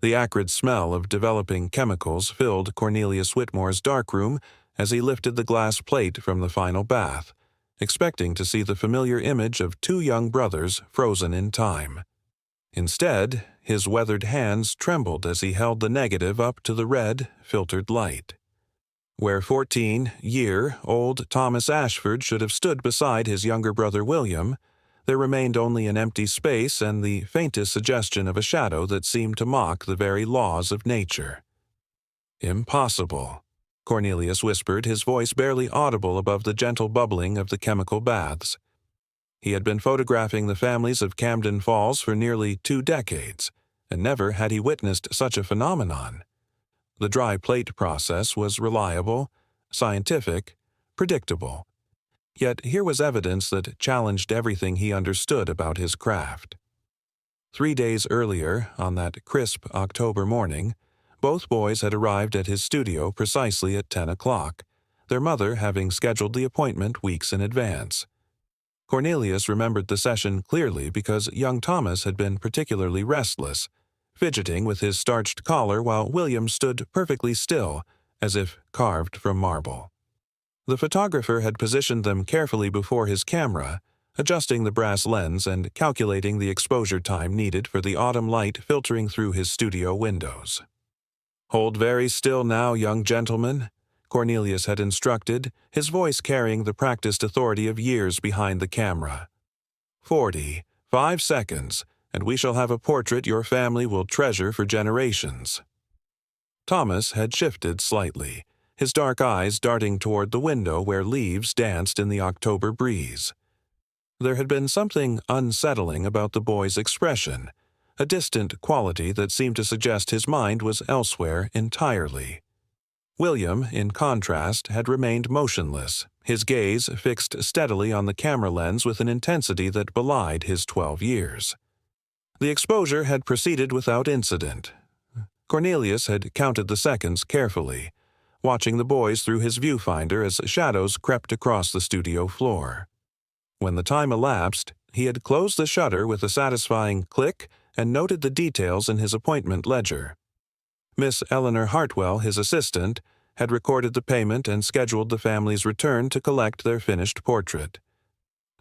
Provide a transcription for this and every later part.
The acrid smell of developing chemicals filled Cornelius Whitmore's darkroom as he lifted the glass plate from the final bath, expecting to see the familiar image of two young brothers frozen in time. Instead, his weathered hands trembled as he held the negative up to the red, filtered light. Where 14-year-old Thomas Ashford should have stood beside his younger brother William, there remained only an empty space and the faintest suggestion of a shadow that seemed to mock the very laws of nature. "Impossible," Cornelius whispered, his voice barely audible above the gentle bubbling of the chemical baths. He had been photographing the families of Camden Falls for nearly 2 decades, and never had he witnessed such a phenomenon. The dry plate process was reliable, scientific, predictable. Yet here was evidence that challenged everything he understood about his craft. 3 days earlier, on that crisp October morning, both boys had arrived at his studio precisely at 10 o'clock, their mother having scheduled the appointment weeks in advance. Cornelius remembered the session clearly because young Thomas had been particularly restless, fidgeting with his starched collar while William stood perfectly still, as if carved from marble. The photographer had positioned them carefully before his camera, adjusting the brass lens and calculating the exposure time needed for the autumn light filtering through his studio windows. "Hold very still now, young gentlemen," Cornelius had instructed, his voice carrying the practiced authority of years behind the camera. 45 seconds, and we shall have a portrait your family will treasure for generations." Thomas had shifted slightly, his dark eyes darting toward the window where leaves danced in the October breeze. There had been something unsettling about the boy's expression, a distant quality that seemed to suggest his mind was elsewhere entirely. William, in contrast, had remained motionless, his gaze fixed steadily on the camera lens with an intensity that belied his 12 years. The exposure had proceeded without incident. Cornelius had counted the seconds carefully, watching the boys through his viewfinder as shadows crept across the studio floor. When the time elapsed, he had closed the shutter with a satisfying click and noted the details in his appointment ledger. Miss Eleanor Hartwell, his assistant, had recorded the payment and scheduled the family's return to collect their finished portrait.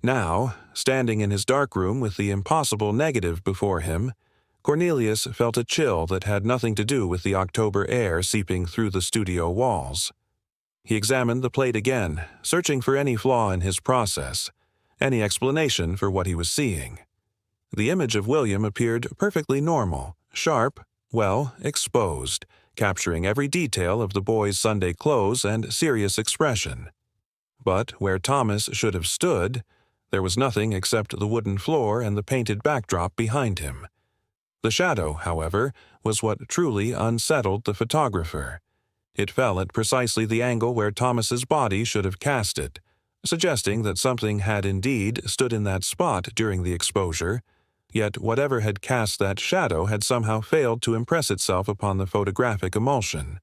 Now, standing in his darkroom with the impossible negative before him, Cornelius felt a chill that had nothing to do with the October air seeping through the studio walls. He examined the plate again, searching for any flaw in his process, any explanation for what he was seeing. The image of William appeared perfectly normal, sharp, well exposed, capturing every detail of the boy's Sunday clothes and serious expression. But where Thomas should have stood, there was nothing except the wooden floor and the painted backdrop behind him. The shadow, however, was what truly unsettled the photographer. It fell at precisely the angle where Thomas's body should have cast it, suggesting that something had indeed stood in that spot during the exposure, yet whatever had cast that shadow had somehow failed to impress itself upon the photographic emulsion.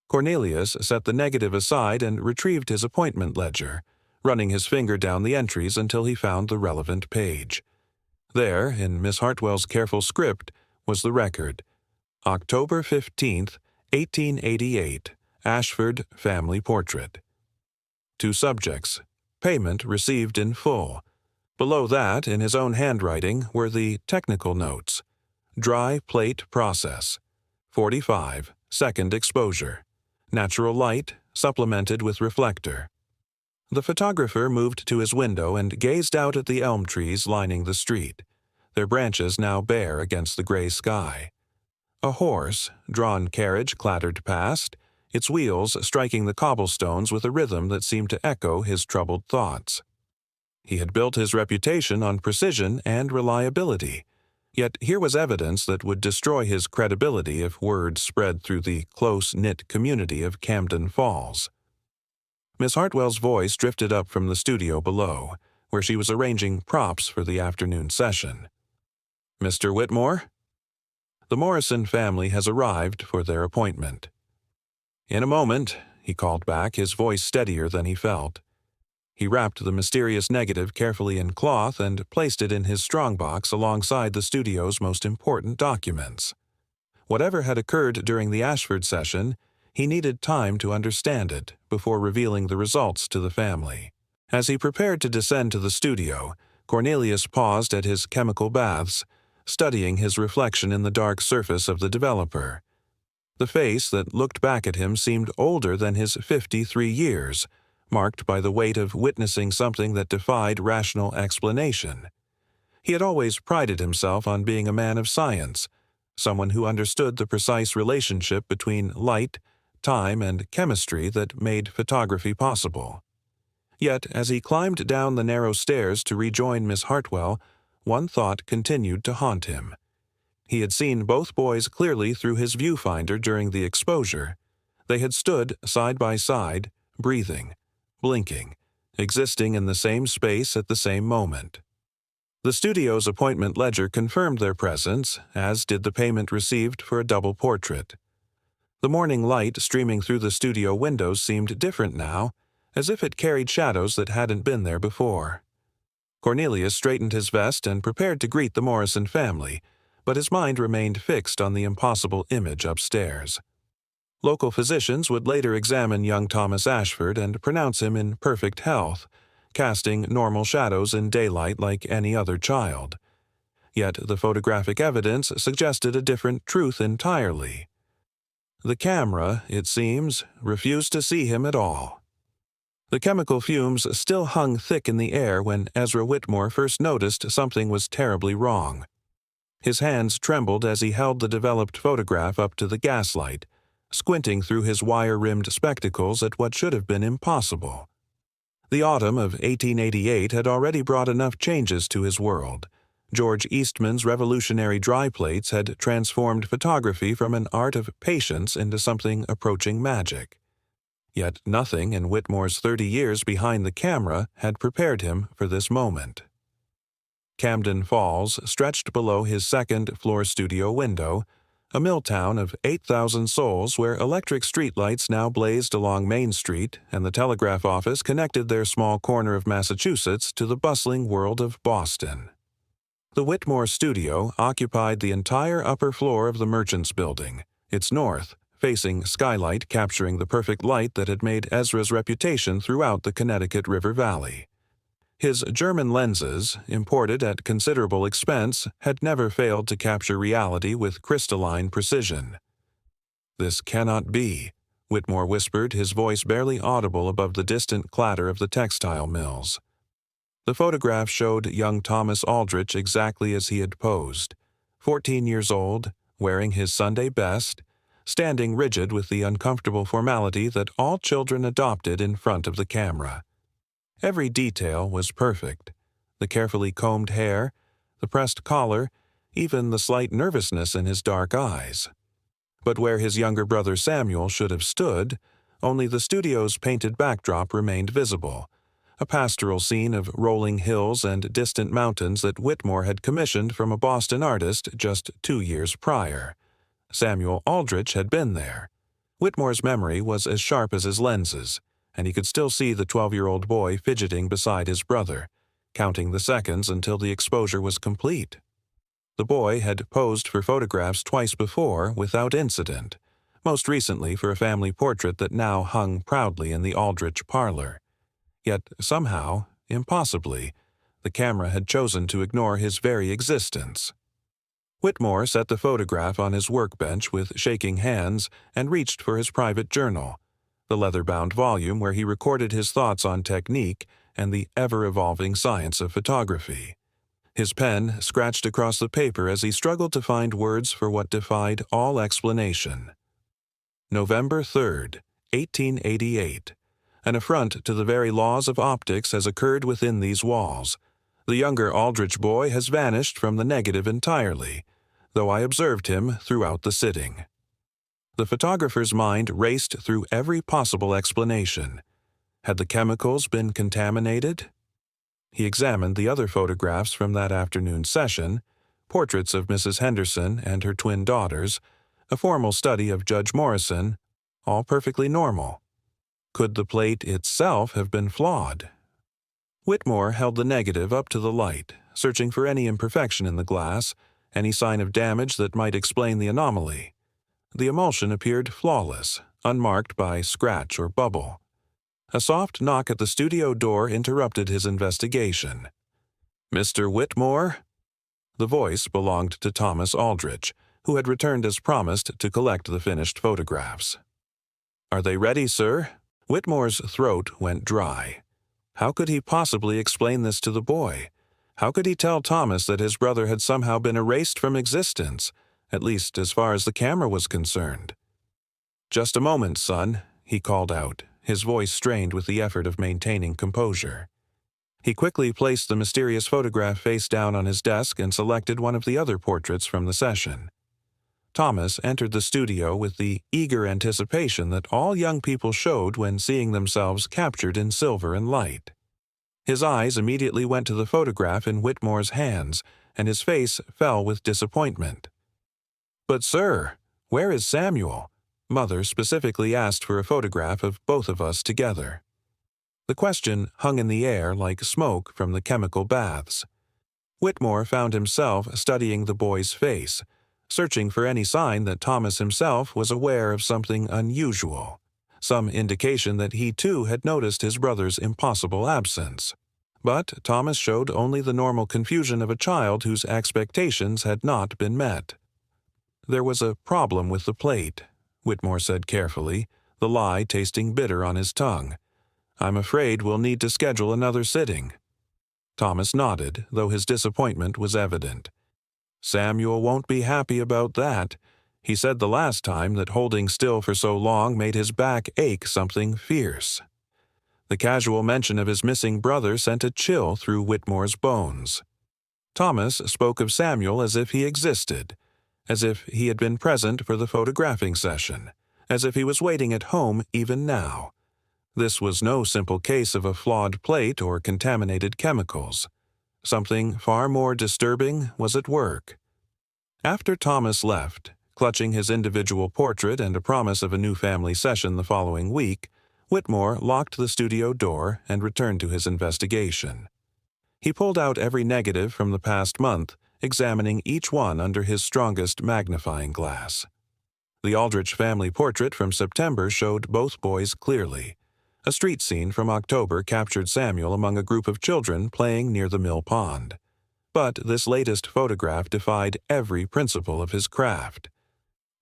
Cornelius set the negative aside and retrieved his appointment ledger, running his finger down the entries until he found the relevant page. There, in Miss Hartwell's careful script, was the record. October 15th, 1888, Ashford Family Portrait. 2 subjects. Payment received in full. Below that, in his own handwriting, were the technical notes. Dry plate process. 45, second exposure. Natural light, supplemented with reflector. The photographer moved to his window and gazed out at the elm trees lining the street, their branches now bare against the gray sky. A horse-drawn carriage clattered past, its wheels striking the cobblestones with a rhythm that seemed to echo his troubled thoughts. He had built his reputation on precision and reliability, yet here was evidence that would destroy his credibility if word spread through the close-knit community of Camden Falls. Miss Hartwell's voice drifted up from the studio below, where she was arranging props for the afternoon session. "Mr. Whitmore?" "The Morrison family has arrived for their appointment." "In a moment," he called back, his voice steadier than he felt. He wrapped the mysterious negative carefully in cloth and placed it in his strongbox alongside the studio's most important documents. Whatever had occurred during the Ashford session, he needed time to understand it before revealing the results to the family. As he prepared to descend to the studio, Cornelius paused at his chemical baths, studying his reflection in the dark surface of the developer. The face that looked back at him seemed older than his 53 years, marked by the weight of witnessing something that defied rational explanation. He had always prided himself on being a man of science, someone who understood the precise relationship between light, time, and chemistry that made photography possible. Yet, as he climbed down the narrow stairs to rejoin Miss Hartwell, one thought continued to haunt him. He had seen both boys clearly through his viewfinder during the exposure. They had stood side by side, breathing, blinking, existing in the same space at the same moment. The studio's appointment ledger confirmed their presence, as did the payment received for a double portrait. The morning light streaming through the studio windows seemed different now, as if it carried shadows that hadn't been there before. Cornelius straightened his vest and prepared to greet the Morrison family, but his mind remained fixed on the impossible image upstairs. Local physicians would later examine young Thomas Ashford and pronounce him in perfect health, casting normal shadows in daylight like any other child. Yet the photographic evidence suggested a different truth entirely. The camera, it seems, refused to see him at all. The chemical fumes still hung thick in the air when Ezra Whitmore first noticed something was terribly wrong. His hands trembled as he held the developed photograph up to the gaslight, squinting through his wire-rimmed spectacles at what should have been impossible. The autumn of 1888 had already brought enough changes to his world. George Eastman's revolutionary dry plates had transformed photography from an art of patience into something approaching magic. Yet nothing in Whitmore's 30 years behind the camera had prepared him for this moment. Camden Falls stretched below his second-floor studio window, a mill town of 8,000 souls where electric streetlights now blazed along Main Street and the telegraph office connected their small corner of Massachusetts to the bustling world of Boston. The Whitmore studio occupied the entire upper floor of the Merchants Building, its north-facing skylight capturing the perfect light that had made Ezra's reputation throughout the Connecticut River Valley. His German lenses, imported at considerable expense, had never failed to capture reality with crystalline precision. "This cannot be," Whitmore whispered, his voice barely audible above the distant clatter of the textile mills. The photograph showed young Thomas Aldrich exactly as he had posed, 14 years old, wearing his Sunday best, standing rigid with the uncomfortable formality that all children adopted in front of the camera. Every detail was perfect. The carefully combed hair, the pressed collar, even the slight nervousness in his dark eyes. But where his younger brother Samuel should have stood, only the studio's painted backdrop remained visible, a pastoral scene of rolling hills and distant mountains that Whitmore had commissioned from a Boston artist just 2 years prior. Samuel Aldrich had been there. Whitmore's memory was as sharp as his lenses, and he could still see the 12-year-old boy fidgeting beside his brother, counting the seconds until the exposure was complete. The boy had posed for photographs twice before without incident, most recently for a family portrait that now hung proudly in the Aldrich parlor. Yet somehow, impossibly, the camera had chosen to ignore his very existence. Whitmore set the photograph on his workbench with shaking hands and reached for his private journal, the leather-bound volume where he recorded his thoughts on technique and the ever-evolving science of photography. His pen scratched across the paper as he struggled to find words for what defied all explanation. November 3rd, 1888. An affront to the very laws of optics has occurred within these walls. The younger Aldrich boy has vanished from the negative entirely, though I observed him throughout the sitting. The photographer's mind raced through every possible explanation. Had the chemicals been contaminated? He examined the other photographs from that afternoon's session, portraits of Mrs. Henderson and her twin daughters, a formal study of Judge Morrison, all perfectly normal. Could the plate itself have been flawed? Whitmore held the negative up to the light, searching for any imperfection in the glass, any sign of damage that might explain the anomaly. the emulsion appeared flawless, unmarked by scratch or bubble. A soft knock at the studio door interrupted his investigation. "Mr. Whitmore?" The voice belonged to Thomas Aldrich, who had returned as promised to collect the finished photographs. "Are they ready, sir?" Whitmore's throat went dry. How could he possibly explain this to the boy? How could he tell Thomas that his brother had somehow been erased from existence, at least as far as the camera was concerned? "Just a moment, son," he called out, his voice strained with the effort of maintaining composure. He quickly placed the mysterious photograph face down on his desk and selected one of the other portraits from the session. Thomas entered the studio with the eager anticipation that all young people showed when seeing themselves captured in silver and light. His eyes immediately went to the photograph in Whitmore's hands, and his face fell with disappointment. "But, sir, where is Samuel?" Mother specifically asked for a photograph of both of us together. The question hung in the air like smoke from the chemical baths. Whitmore found himself studying the boy's face, searching for any sign that Thomas himself was aware of something unusual, some indication that he too had noticed his brother's impossible absence. But Thomas showed only the normal confusion of a child whose expectations had not been met. "There was a problem with the plate," Whitmore said carefully, the lie tasting bitter on his tongue. "I'm afraid we'll need to schedule another sitting." Thomas nodded, though his disappointment was evident. "Samuel won't be happy about that. He said the last time that holding still for so long made his back ache something fierce." The casual mention of his missing brother sent a chill through Whitmore's bones. Thomas spoke of Samuel as if he existed, as if he had been present for the photographing session, as if he was waiting at home even now. This was no simple case of a flawed plate or contaminated chemicals. Something far more disturbing was at work. After Thomas left, clutching his individual portrait and a promise of a new family session the following week, Whitmore locked the studio door and returned to his investigation. He pulled out every negative from the past month, examining each one under his strongest magnifying glass. The Aldrich family portrait from September showed both boys clearly. A street scene from October captured Samuel among a group of children playing near the mill pond. But this latest photograph defied every principle of his craft.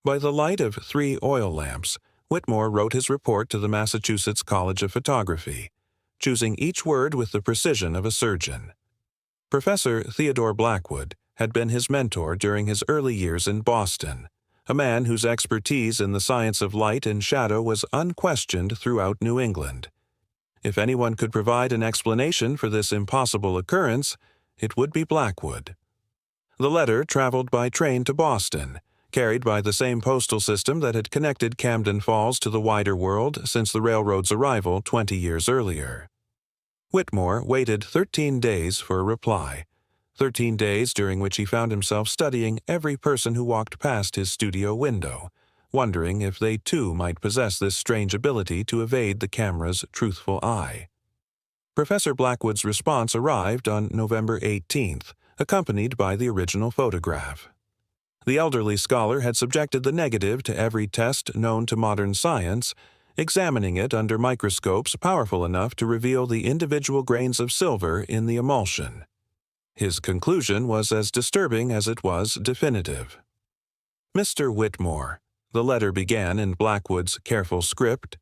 By the light of 3 oil lamps, Whitmore wrote his report to the Massachusetts College of Photography, choosing each word with the precision of a surgeon. Professor Theodore Blackwood had been his mentor during his early years in Boston, a man whose expertise in the science of light and shadow was unquestioned throughout New England. If anyone could provide an explanation for this impossible occurrence, it would be Blackwood. The letter traveled by train to Boston, carried by the same postal system that had connected Camden Falls to the wider world since the railroad's arrival 20 years earlier. Whitmore waited 13 days for a reply, 13 days during which he found himself studying every person who walked past his studio window, wondering if they too might possess this strange ability to evade the camera's truthful eye. Professor Blackwood's response arrived on November 18th, accompanied by the original photograph. The elderly scholar had subjected the negative to every test known to modern science, examining it under microscopes powerful enough to reveal the individual grains of silver in the emulsion. His conclusion was as disturbing as it was definitive. "Mr. Whitmore," the letter began in Blackwood's careful script,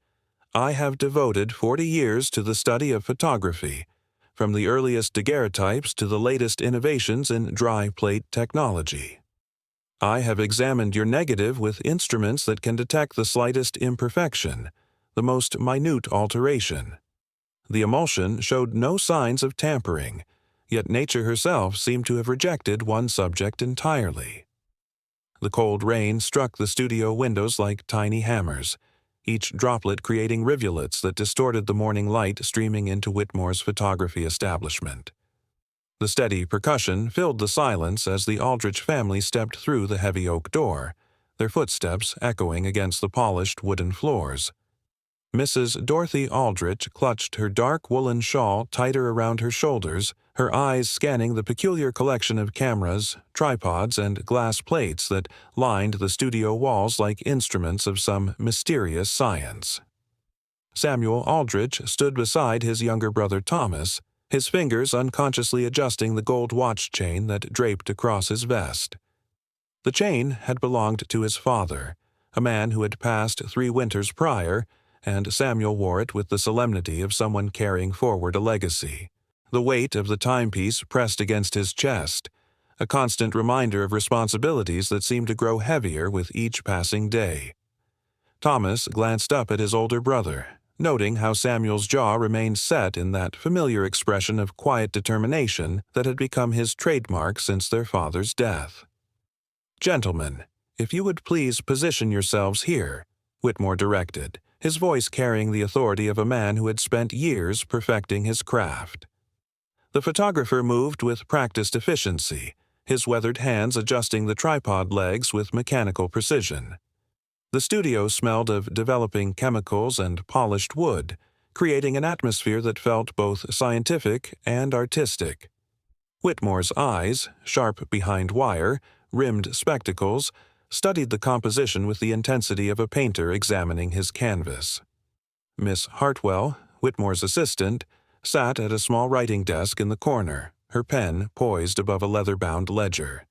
"I have devoted 40 years to the study of photography, from the earliest daguerreotypes to the latest innovations in dry plate technology. I have examined your negative with instruments that can detect the slightest imperfection, the most minute alteration. The emulsion showed no signs of tampering, yet nature herself seemed to have rejected one subject entirely." The cold rain struck the studio windows like tiny hammers, each droplet creating rivulets that distorted the morning light streaming into Whitmore's photography establishment. The steady percussion filled the silence as the Aldrich family stepped through the heavy oak door, their footsteps echoing against the polished wooden floors. Mrs. Dorothy Aldrich clutched her dark woolen shawl tighter around her shoulders, her eyes scanning the peculiar collection of cameras, tripods, and glass plates that lined the studio walls like instruments of some mysterious science. Samuel Aldrich stood beside his younger brother Thomas, his fingers unconsciously adjusting the gold watch chain that draped across his vest. The chain had belonged to his father, a man who had passed 3 winters prior, and Samuel wore it with the solemnity of someone carrying forward a legacy. The weight of the timepiece pressed against his chest, a constant reminder of responsibilities that seemed to grow heavier with each passing day. Thomas glanced up at his older brother, noting how Samuel's jaw remained set in that familiar expression of quiet determination that had become his trademark since their father's death. "Gentlemen, if you would please position yourselves here," Whitmore directed, his voice carrying the authority of a man who had spent years perfecting his craft. The photographer moved with practiced efficiency, his weathered hands adjusting the tripod legs with mechanical precision. The studio smelled of developing chemicals and polished wood, creating an atmosphere that felt both scientific and artistic. Whitmore's eyes, sharp behind wire, rimmed spectacles, studied the composition with the intensity of a painter examining his canvas. Miss Hartwell, Whitmore's assistant, sat at a small writing desk in the corner, her pen poised above a leather-bound ledger.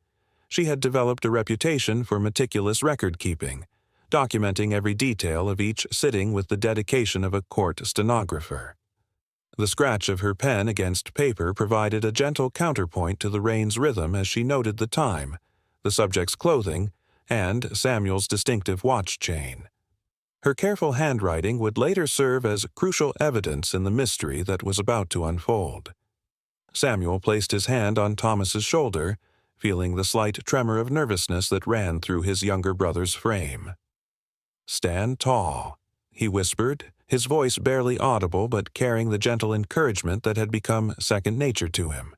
She had developed a reputation for meticulous record-keeping, documenting every detail of each sitting with the dedication of a court stenographer. The scratch of her pen against paper provided a gentle counterpoint to the rain's rhythm as she noted the time, the subject's clothing, and Samuel's distinctive watch chain. Her careful handwriting would later serve as crucial evidence in the mystery that was about to unfold. Samuel placed his hand on Thomas's shoulder, feeling the slight tremor of nervousness that ran through his younger brother's frame. "Stand tall," he whispered, his voice barely audible but carrying the gentle encouragement that had become second nature to him.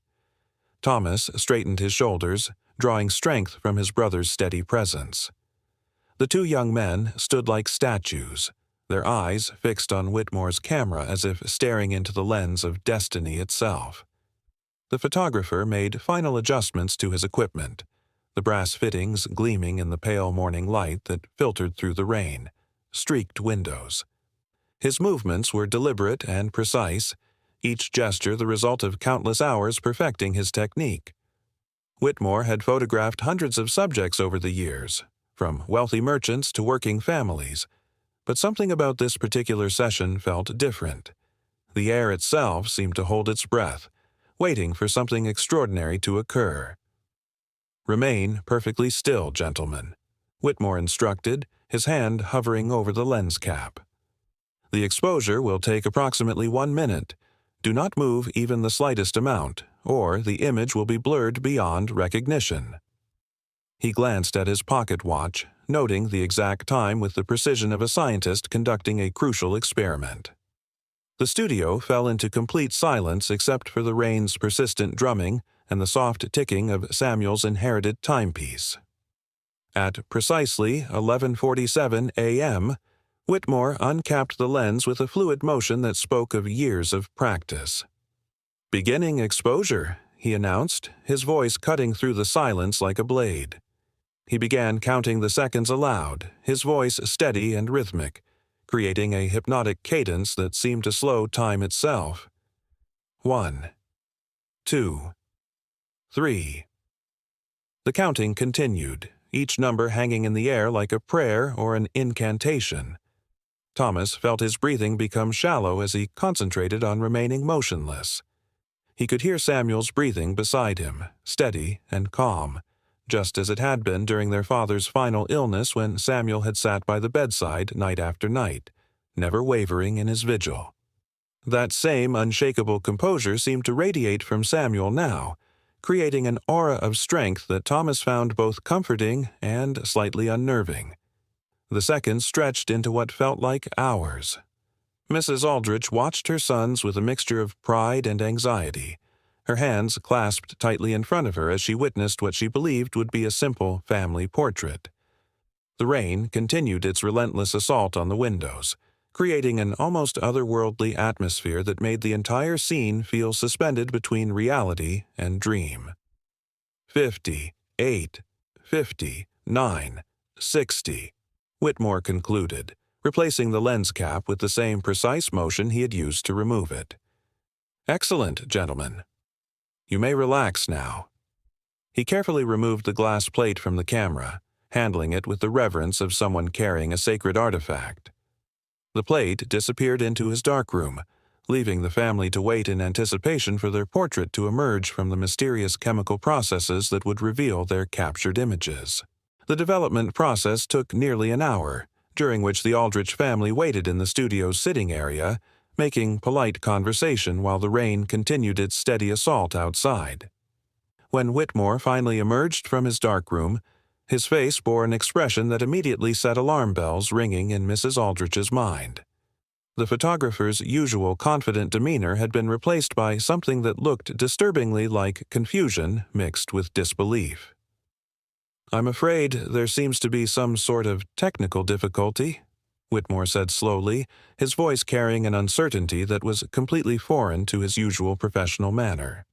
Thomas straightened his shoulders, drawing strength from his brother's steady presence. The 2 young men stood like statues, their eyes fixed on Whitmore's camera as if staring into the lens of destiny itself. The photographer made final adjustments to his equipment, the brass fittings gleaming in the pale morning light that filtered through the rain, streaked windows. His movements were deliberate and precise, each gesture the result of countless hours perfecting his technique. Whitmore had photographed hundreds of subjects over the years, from wealthy merchants to working families, but something about this particular session felt different. The air itself seemed to hold its breath, waiting for something extraordinary to occur. "Remain perfectly still, gentlemen," Whitmore instructed, his hand hovering over the lens cap. "The exposure will take approximately 1 minute. Do not move even the slightest amount, or the image will be blurred beyond recognition." He glanced at his pocket watch, noting the exact time with the precision of a scientist conducting a crucial experiment. The studio fell into complete silence except for the rain's persistent drumming and the soft ticking of Samuel's inherited timepiece. At precisely 11:47 a.m., Whitmore uncapped the lens with a fluid motion that spoke of years of practice. "Beginning exposure," he announced, his voice cutting through the silence like a blade. He began counting the seconds aloud, his voice steady and rhythmic, creating a hypnotic cadence that seemed to slow time itself. 1, 2, 3. The counting continued, each number hanging in the air like a prayer or an incantation. Thomas felt his breathing become shallow as he concentrated on remaining motionless. He could hear Samuel's breathing beside him, steady and calm, just as it had been during their father's final illness when Samuel had sat by the bedside night after night, never wavering in his vigil. That same unshakable composure seemed to radiate from Samuel now, creating an aura of strength that Thomas found both comforting and slightly unnerving. The seconds stretched into what felt like hours. Mrs. Aldrich watched her sons with a mixture of pride and anxiety, her hands clasped tightly in front of her as she witnessed what she believed would be a simple family portrait. The rain continued its relentless assault on the windows, creating an almost otherworldly atmosphere that made the entire scene feel suspended between reality and dream. 50, 8, 50, 9, 60, Whitmore concluded, replacing the lens cap with the same precise motion he had used to remove it. "Excellent, gentlemen. You may relax now." He carefully removed the glass plate from the camera, handling it with the reverence of someone carrying a sacred artifact. The plate disappeared into his darkroom, leaving the family to wait in anticipation for their portrait to emerge from the mysterious chemical processes that would reveal their captured images. The development process took nearly an hour, during which the Aldrich family waited in the studio's sitting area, making polite conversation while the rain continued its steady assault outside. When Whitmore finally emerged from his darkroom, his face bore an expression that immediately set alarm bells ringing in Mrs. Aldrich's mind. The photographer's usual confident demeanor had been replaced by something that looked disturbingly like confusion mixed with disbelief. "I'm afraid there seems to be some sort of technical difficulty," Whitmore said slowly, his voice carrying an uncertainty that was completely foreign to his usual professional manner.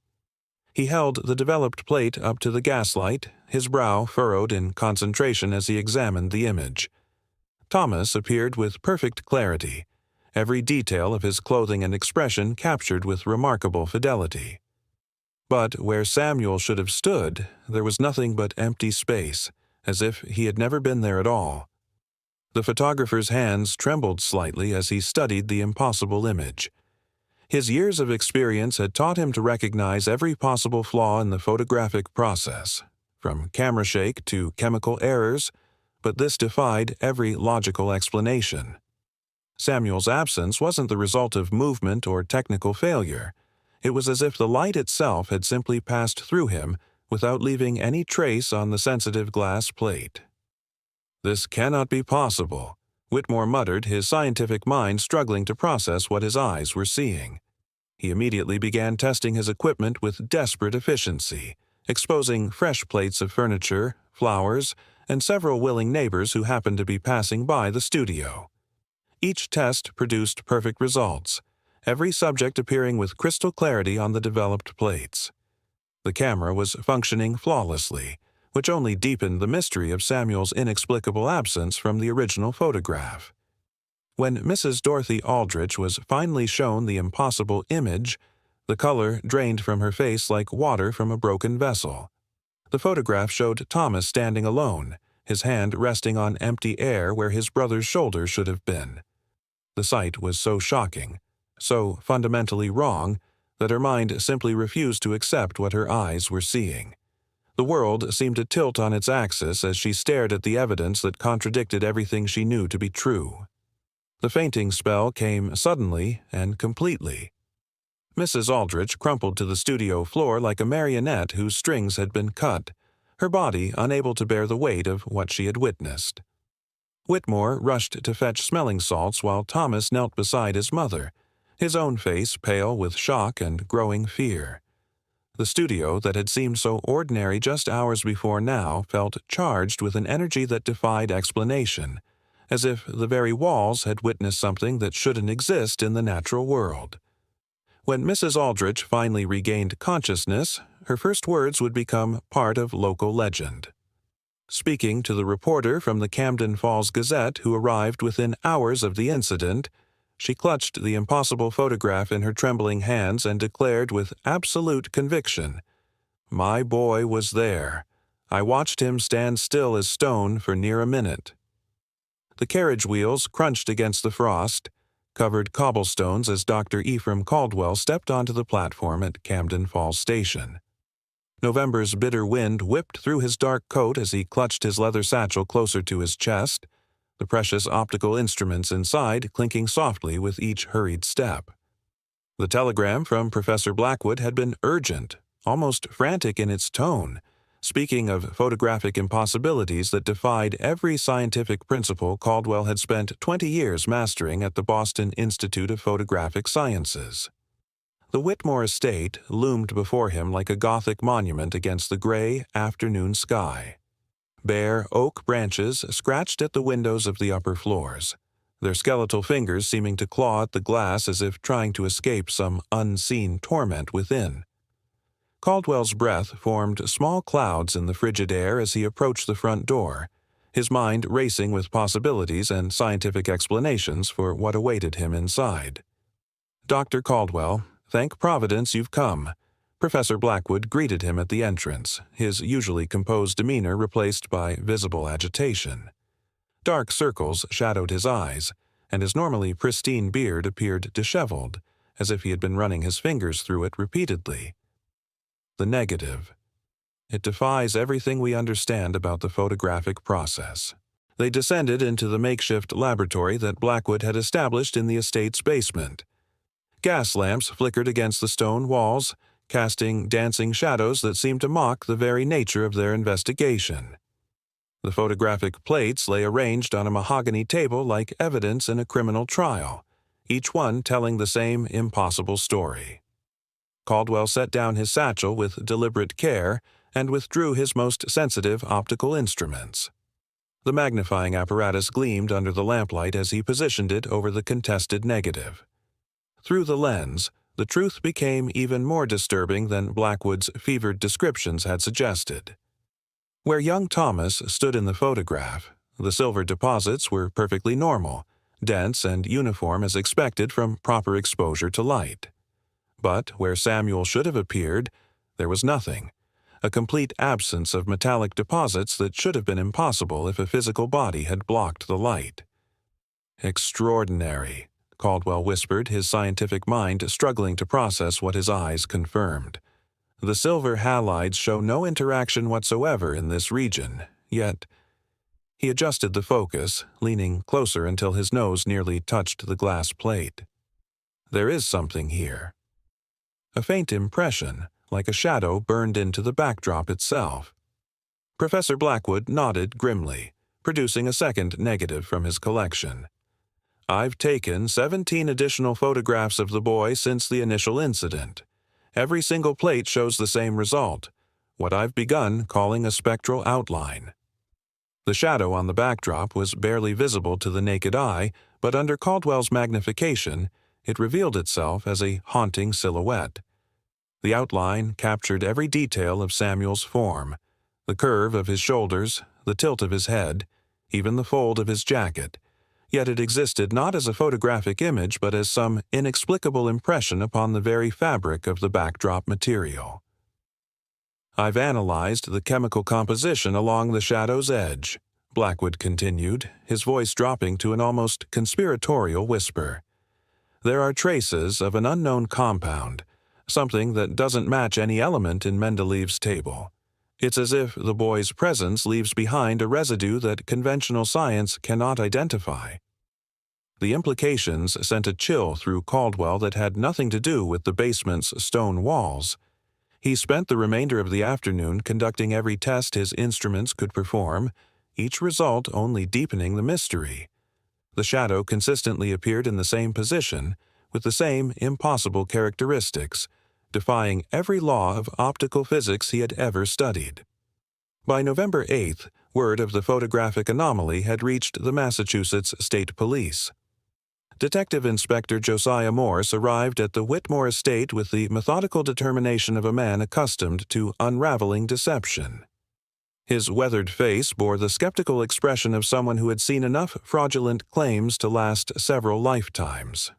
He held the developed plate up to the gaslight, his brow furrowed in concentration as he examined the image. Thomas appeared with perfect clarity, every detail of his clothing and expression captured with remarkable fidelity. But where Samuel should have stood, there was nothing but empty space, as if he had never been there at all. The photographer's hands trembled slightly as he studied the impossible image. His years of experience had taught him to recognize every possible flaw in the photographic process, from camera shake to chemical errors, but this defied every logical explanation. Samuel's absence wasn't the result of movement or technical failure. It was as if the light itself had simply passed through him without leaving any trace on the sensitive glass plate. "This cannot be possible," Whitmore muttered, his scientific mind struggling to process what his eyes were seeing. He immediately began testing his equipment with desperate efficiency, exposing fresh plates of furniture, flowers, and several willing neighbors who happened to be passing by the studio. Each test produced perfect results, every subject appearing with crystal clarity on the developed plates. The camera was functioning flawlessly, which only deepened the mystery of Samuel's inexplicable absence from the original photograph. When Mrs. Dorothy Aldrich was finally shown the impossible image, the color drained from her face like water from a broken vessel. The photograph showed Thomas standing alone, his hand resting on empty air where his brother's shoulder should have been. The sight was so shocking, so fundamentally wrong, that her mind simply refused to accept what her eyes were seeing. The world seemed to tilt on its axis as she stared at the evidence that contradicted everything she knew to be true. The fainting spell came suddenly and completely. Mrs. Aldrich crumpled to the studio floor like a marionette whose strings had been cut, her body unable to bear the weight of what she had witnessed. Whitmore rushed to fetch smelling salts while Thomas knelt beside his mother, his own face pale with shock and growing fear. The studio that had seemed so ordinary just hours before now felt charged with an energy that defied explanation, as if the very walls had witnessed something that shouldn't exist in the natural world. When Mrs. Aldrich finally regained consciousness, her first words would become part of local legend. Speaking to the reporter from the Camden Falls Gazette who arrived within hours of the incident, she clutched the impossible photograph in her trembling hands and declared with absolute conviction, "My boy was there. I watched him stand still as stone for near a minute." The carriage wheels crunched against the frost, covered cobblestones as Dr. Ephraim Caldwell stepped onto the platform at Camden Falls Station. November's bitter wind whipped through his dark coat as he clutched his leather satchel closer to his chest, the precious optical instruments inside clinking softly with each hurried step. The telegram from Professor Blackwood had been urgent, almost frantic in its tone, speaking of photographic impossibilities that defied every scientific principle Caldwell had spent 20 years mastering at the Boston Institute of Photographic Sciences. The Whitmore estate loomed before him like a Gothic monument against the gray afternoon sky. Bare oak branches scratched at the windows of the upper floors. their skeletal fingers seeming to claw at the glass as if trying to escape some unseen torment within. Caldwell's breath formed small clouds in the frigid air as he approached the front door, his mind racing with possibilities and scientific explanations for what awaited him inside. "Dr. Caldwell, thank Providence you've come." Professor Blackwood greeted him at the entrance, his usually composed demeanor replaced by visible agitation. Dark circles shadowed his eyes, and his normally pristine beard appeared disheveled, as if he had been running his fingers through it repeatedly. The negative. It defies everything we understand about the photographic process. They descended into the makeshift laboratory that Blackwood had established in the estate's basement. Gas lamps flickered against the stone walls, casting dancing shadows that seemed to mock the very nature of their investigation. The photographic plates lay arranged on a mahogany table like evidence in a criminal trial, each one telling the same impossible story. Caldwell set down his satchel with deliberate care and withdrew his most sensitive optical instruments. The magnifying apparatus gleamed under the lamplight as he positioned it over the contested negative. Through the lens, the truth became even more disturbing than Blackwood's fevered descriptions had suggested. Where young Thomas stood in the photograph, the silver deposits were perfectly normal, dense and uniform as expected from proper exposure to light. But where Samuel should have appeared, there was nothing, a complete absence of metallic deposits that should have been impossible if a physical body had blocked the light. "Extraordinary," Caldwell whispered, his scientific mind struggling to process what his eyes confirmed. "The silver halides show no interaction whatsoever in this region, yet—" He adjusted the focus, leaning closer until his nose nearly touched the glass plate. "There is something here." A faint impression, like a shadow, burned into the backdrop itself. Professor Blackwood nodded grimly, producing a second negative from his collection. "I've taken 17 additional photographs of the boy since the initial incident. Every single plate shows the same result, what I've begun calling a spectral outline." The shadow on the backdrop was barely visible to the naked eye, but under Caldwell's magnification, it revealed itself as a haunting silhouette. The outline captured every detail of Samuel's form, the curve of his shoulders, the tilt of his head, even the fold of his jacket, yet it existed not as a photographic image but as some inexplicable impression upon the very fabric of the backdrop material. "I've analyzed the chemical composition along the shadow's edge," Blackwood continued, his voice dropping to an almost conspiratorial whisper. "There are traces of an unknown compound, something that doesn't match any element in Mendeleev's table. It's as if the boy's presence leaves behind a residue that conventional science cannot identify." The implications sent a chill through Caldwell that had nothing to do with the basement's stone walls. He spent the remainder of the afternoon conducting every test his instruments could perform, each result only deepening the mystery. The shadow consistently appeared in the same position, with the same impossible characteristics, defying every law of optical physics he had ever studied. By November 8th, word of the photographic anomaly had reached the Massachusetts State Police. Detective Inspector Josiah Morse arrived at the Whitmore estate with the methodical determination of a man accustomed to unraveling deception. His weathered face bore the skeptical expression of someone who had seen enough fraudulent claims to last several lifetimes.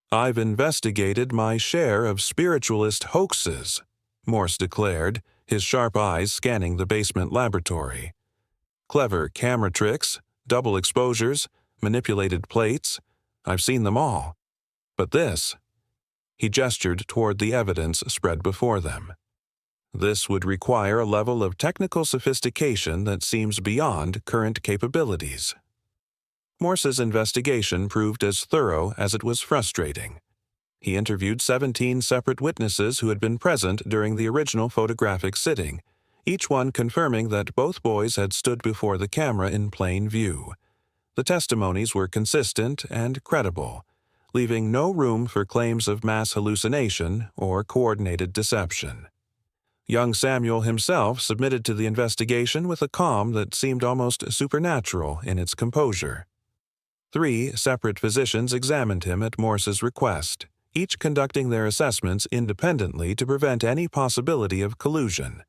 "I've investigated my share of spiritualist hoaxes," Morse declared, his sharp eyes scanning the basement laboratory. "Clever camera tricks, double exposures, manipulated plates, I've seen them all. But this—" He gestured toward the evidence spread before them. "This would require a level of technical sophistication that seems beyond current capabilities." Morse's investigation proved as thorough as it was frustrating. He interviewed 17 separate witnesses who had been present during the original photographic sitting, each one confirming that both boys had stood before the camera in plain view. The testimonies were consistent and credible, leaving no room for claims of mass hallucination or coordinated deception. Young Samuel himself submitted to the investigation with a calm that seemed almost supernatural in its composure. 3 separate physicians examined him at Morse's request, each conducting their assessments independently to prevent any possibility of collusion.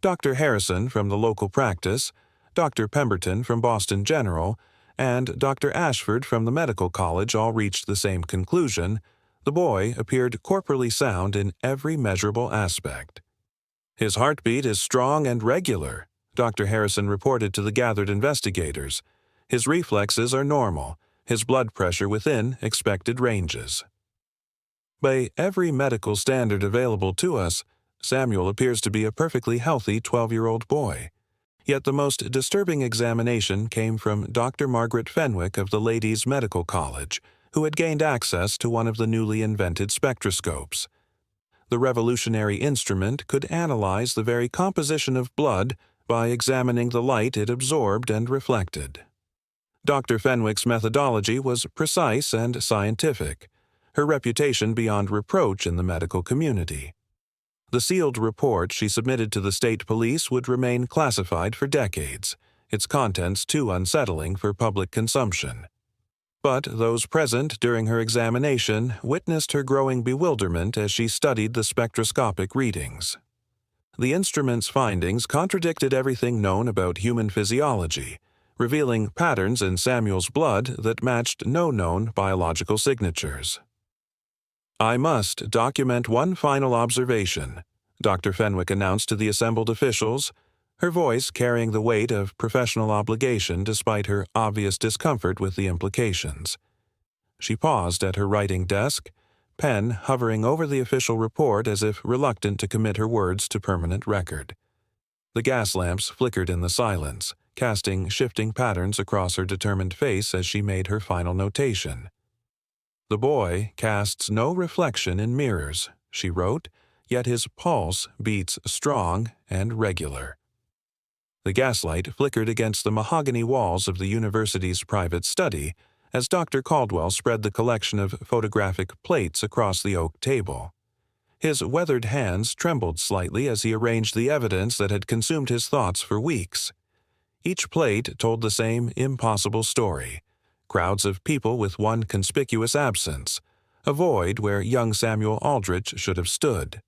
Dr. Harrison from the local practice, Dr. Pemberton from Boston General, and Dr. Ashford from the medical college all reached the same conclusion: the boy appeared corporally sound in every measurable aspect. "His heartbeat is strong and regular," Dr. Harrison reported to the gathered investigators. "His reflexes are normal, his blood pressure within expected ranges." By every medical standard available to us, Samuel appears to be a perfectly healthy 12-year-old boy. Yet the most disturbing examination came from Dr. Margaret Fenwick of the Ladies' Medical College, who had gained access to one of the newly invented spectroscopes. The revolutionary instrument could analyze the very composition of blood by examining the light it absorbed and reflected. Dr. Fenwick's methodology was precise and scientific, her reputation beyond reproach in the medical community. The sealed report she submitted to the state police would remain classified for decades, its contents too unsettling for public consumption. But those present during her examination witnessed her growing bewilderment as she studied the spectroscopic readings. The instrument's findings contradicted everything known about human physiology, revealing patterns in Samuel's blood that matched no known biological signatures. "I must document one final observation," Dr. Fenwick announced to the assembled officials, her voice carrying the weight of professional obligation despite her obvious discomfort with the implications. She paused at her writing desk, pen hovering over the official report as if reluctant to commit her words to permanent record. The gas lamps flickered in the silence, casting shifting patterns across her determined face as she made her final notation. "The boy casts no reflection in mirrors," she wrote, "yet his pulse beats strong and regular." The gaslight flickered against the mahogany walls of the university's private study as Dr. Caldwell spread the collection of photographic plates across the oak table. His weathered hands trembled slightly as he arranged the evidence that had consumed his thoughts for weeks. Each plate told the same impossible story: crowds of people with one conspicuous absence, a void where young Samuel Aldrich should have stood.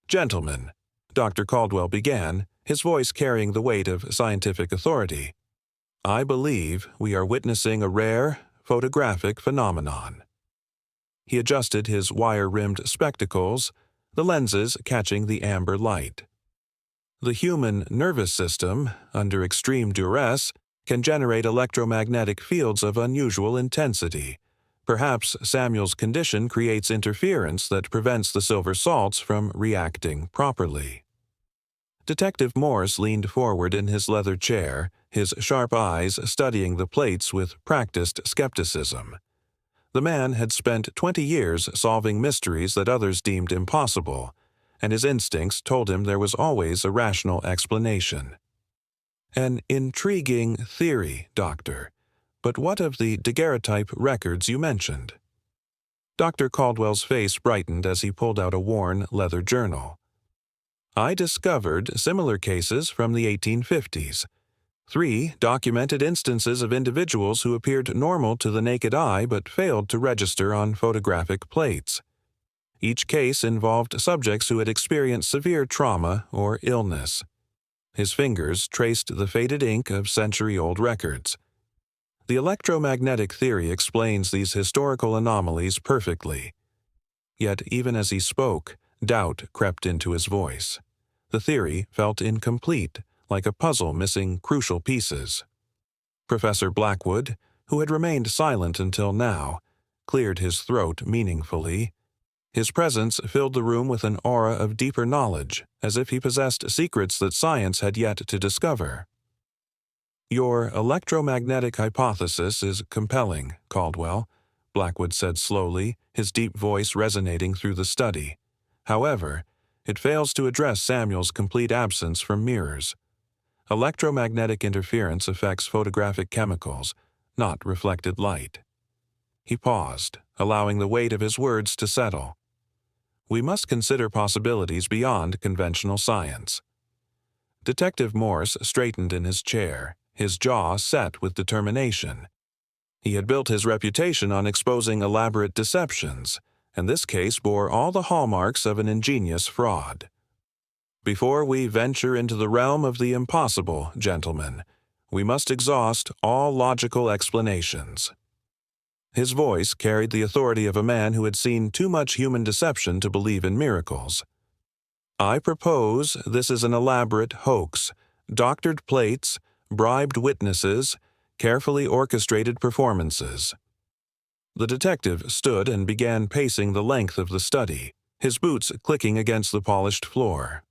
"Gentlemen," Dr. Caldwell began, his voice carrying the weight of scientific authority, "I believe we are witnessing a rare, photographic phenomenon." He adjusted his wire-rimmed spectacles, the lenses catching the amber light. "The human nervous system, under extreme duress, can generate electromagnetic fields of unusual intensity. Perhaps Samuel's condition creates interference that prevents the silver salts from reacting properly." Detective Morse leaned forward in his leather chair, his sharp eyes studying the plates with practiced skepticism. The man had spent 20 years solving mysteries that others deemed impossible, and his instincts told him there was always a rational explanation. "An intriguing theory, Doctor. But what of the daguerreotype records you mentioned?" Dr. Caldwell's face brightened as he pulled out a worn leather journal. "I discovered similar cases from the 1850s. 3 documented instances of individuals who appeared normal to the naked eye but failed to register on photographic plates. Each case involved subjects who had experienced severe trauma or illness." His fingers traced the faded ink of century-old records. "The electromagnetic theory explains these historical anomalies perfectly." Yet even as he spoke, doubt crept into his voice. The theory felt incomplete, like a puzzle missing crucial pieces. Professor Blackwood, who had remained silent until now, cleared his throat meaningfully. His presence filled the room with an aura of deeper knowledge, as if he possessed secrets that science had yet to discover. "Your electromagnetic hypothesis is compelling, Caldwell," Blackwood said slowly, his deep voice resonating through the study. "However, it fails to address Samuel's complete absence from mirrors. Electromagnetic interference affects photographic chemicals, not reflected light." He paused, allowing the weight of his words to settle. "We must consider possibilities beyond conventional science." Detective Morse straightened in his chair, his jaw set with determination. He had built his reputation on exposing elaborate deceptions, and this case bore all the hallmarks of an ingenious fraud. Before we venture into the realm of the impossible, gentlemen, we must exhaust all logical explanations. His voice carried the authority of a man who had seen too much human deception to believe in miracles. I propose this is an elaborate hoax, doctored plates, bribed witnesses, carefully orchestrated performances. The detective stood and began pacing the length of the study, his boots clicking against the polished floor.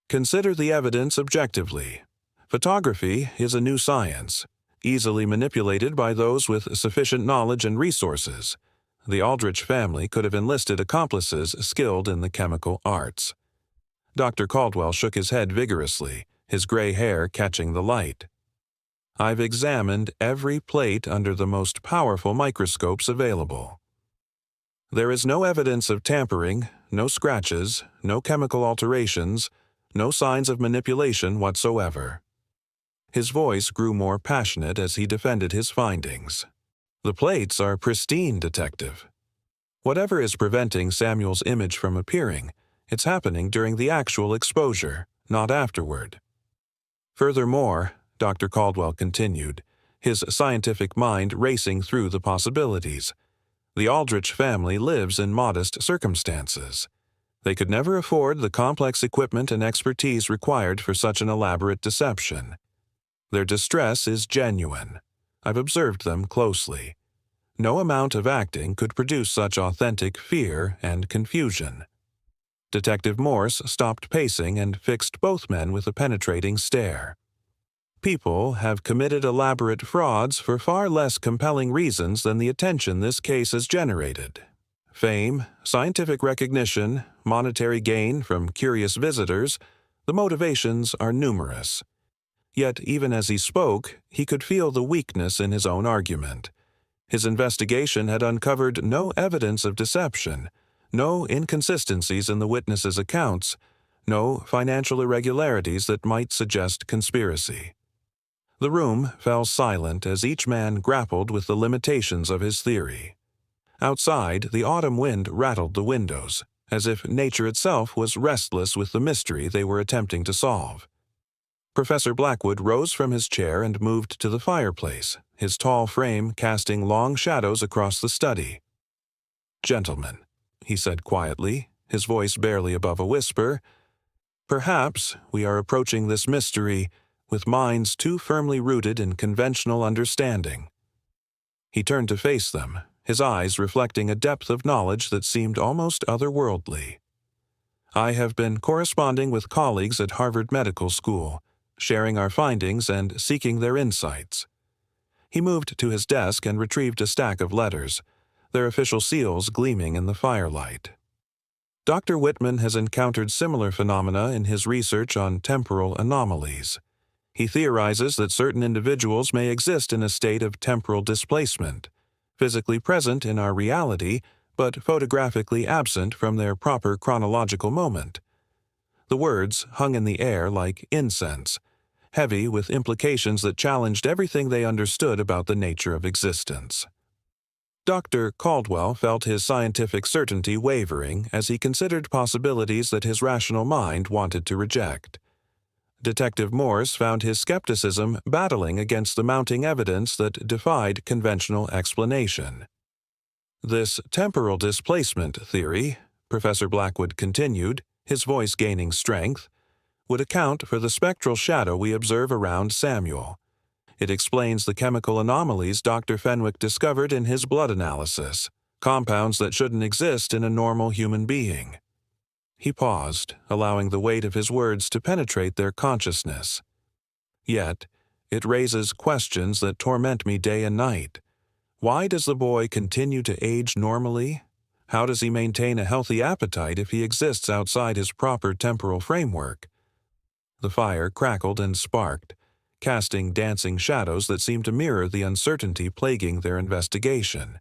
Consider the evidence objectively. Photography is a new science, easily manipulated by those with sufficient knowledge and resources. The Aldrich family could have enlisted accomplices skilled in the chemical arts. Dr. Caldwell shook his head vigorously, his gray hair catching the light. I've examined every plate under the most powerful microscopes available. There is no evidence of tampering, no scratches, no chemical alterations, no signs of manipulation whatsoever. His voice grew more passionate as he defended his findings. The plates are pristine, detective. Whatever is preventing Samuel's image from appearing, it's happening during the actual exposure, not afterward. Furthermore, Dr. Caldwell continued, his scientific mind racing through the possibilities, the Aldrich family lives in modest circumstances. They could never afford the complex equipment and expertise required for such an elaborate deception. Their distress is genuine. I've observed them closely. No amount of acting could produce such authentic fear and confusion. Detective Morse stopped pacing and fixed both men with a penetrating stare. People have committed elaborate frauds for far less compelling reasons than the attention this case has generated. Fame, scientific recognition, monetary gain from curious visitors, the motivations are numerous. Yet, even as he spoke, he could feel the weakness in his own argument. His investigation had uncovered no evidence of deception, no inconsistencies in the witnesses' accounts, no financial irregularities that might suggest conspiracy. The room fell silent as each man grappled with the limitations of his theory. Outside, the autumn wind rattled the windows, as if nature itself was restless with the mystery they were attempting to solve. Professor Blackwood rose from his chair and moved to the fireplace, his tall frame casting long shadows across the study. "Gentlemen," he said quietly, his voice barely above a whisper, "perhaps we are approaching this mystery with minds too firmly rooted in conventional understanding." He turned to face them, his eyes reflecting a depth of knowledge that seemed almost otherworldly. "I have been corresponding with colleagues at Harvard Medical School, sharing our findings and seeking their insights." He moved to his desk and retrieved a stack of letters, their official seals gleaming in the firelight. Dr. Whitman has encountered similar phenomena in his research on temporal anomalies. He theorizes that certain individuals may exist in a state of temporal displacement, physically present in our reality, but photographically absent from their proper chronological moment. The words hung in the air like incense, heavy with implications that challenged everything they understood about the nature of existence. Dr. Caldwell felt his scientific certainty wavering as he considered possibilities that his rational mind wanted to reject. Detective Morse found his skepticism battling against the mounting evidence that defied conventional explanation. "This temporal displacement theory," Professor Blackwood continued, his voice gaining strength, "would account for the spectral shadow we observe around Samuel. It explains the chemical anomalies Dr. Fenwick discovered in his blood analysis, compounds that shouldn't exist in a normal human being." He paused, allowing the weight of his words to penetrate their consciousness. "Yet, it raises questions that torment me day and night. Why does the boy continue to age normally? How does he maintain a healthy appetite if he exists outside his proper temporal framework?" The fire crackled and sparked, casting dancing shadows that seemed to mirror the uncertainty plaguing their investigation.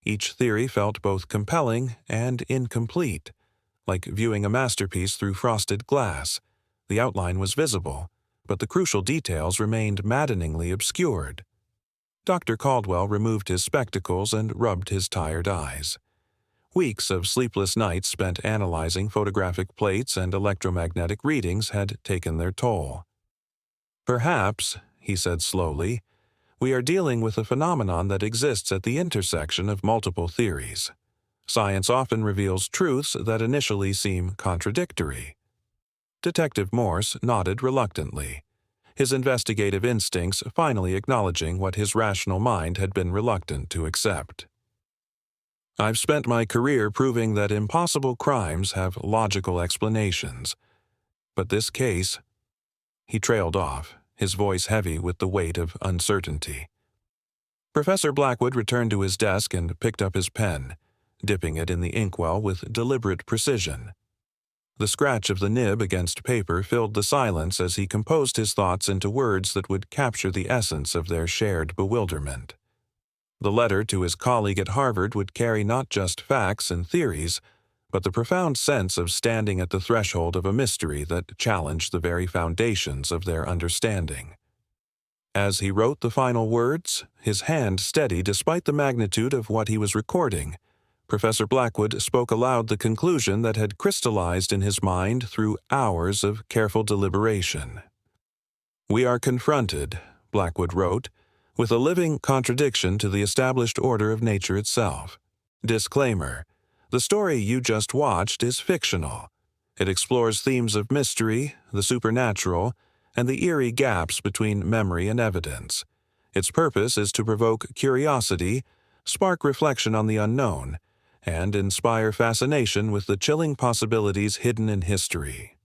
Each theory felt both compelling and incomplete, like viewing a masterpiece through frosted glass. The outline was visible, but the crucial details remained maddeningly obscured. Dr. Caldwell removed his spectacles and rubbed his tired eyes. Weeks of sleepless nights spent analyzing photographic plates and electromagnetic readings had taken their toll. "Perhaps," he said slowly, "we are dealing with a phenomenon that exists at the intersection of multiple theories. Science often reveals truths that initially seem contradictory." Detective Morse nodded reluctantly, his investigative instincts finally acknowledging what his rational mind had been reluctant to accept. "I've spent my career proving that impossible crimes have logical explanations. But this case—" He trailed off, his voice heavy with the weight of uncertainty. Professor Blackwood returned to his desk and picked up his pen, dipping it in the inkwell with deliberate precision. The scratch of the nib against paper filled the silence as he composed his thoughts into words that would capture the essence of their shared bewilderment. The letter to his colleague at Harvard would carry not just facts and theories, but the profound sense of standing at the threshold of a mystery that challenged the very foundations of their understanding. As he wrote the final words, his hand steady despite the magnitude of what he was recording, Professor Blackwood spoke aloud the conclusion that had crystallized in his mind through hours of careful deliberation. "We are confronted," Blackwood wrote, "with a living contradiction to the established order of nature itself. Disclaimer: the story you just watched is fictional. It explores themes of mystery, the supernatural, and the eerie gaps between memory and evidence. Its purpose is to provoke curiosity, spark reflection on the unknown, and inspire fascination with the chilling possibilities hidden in history."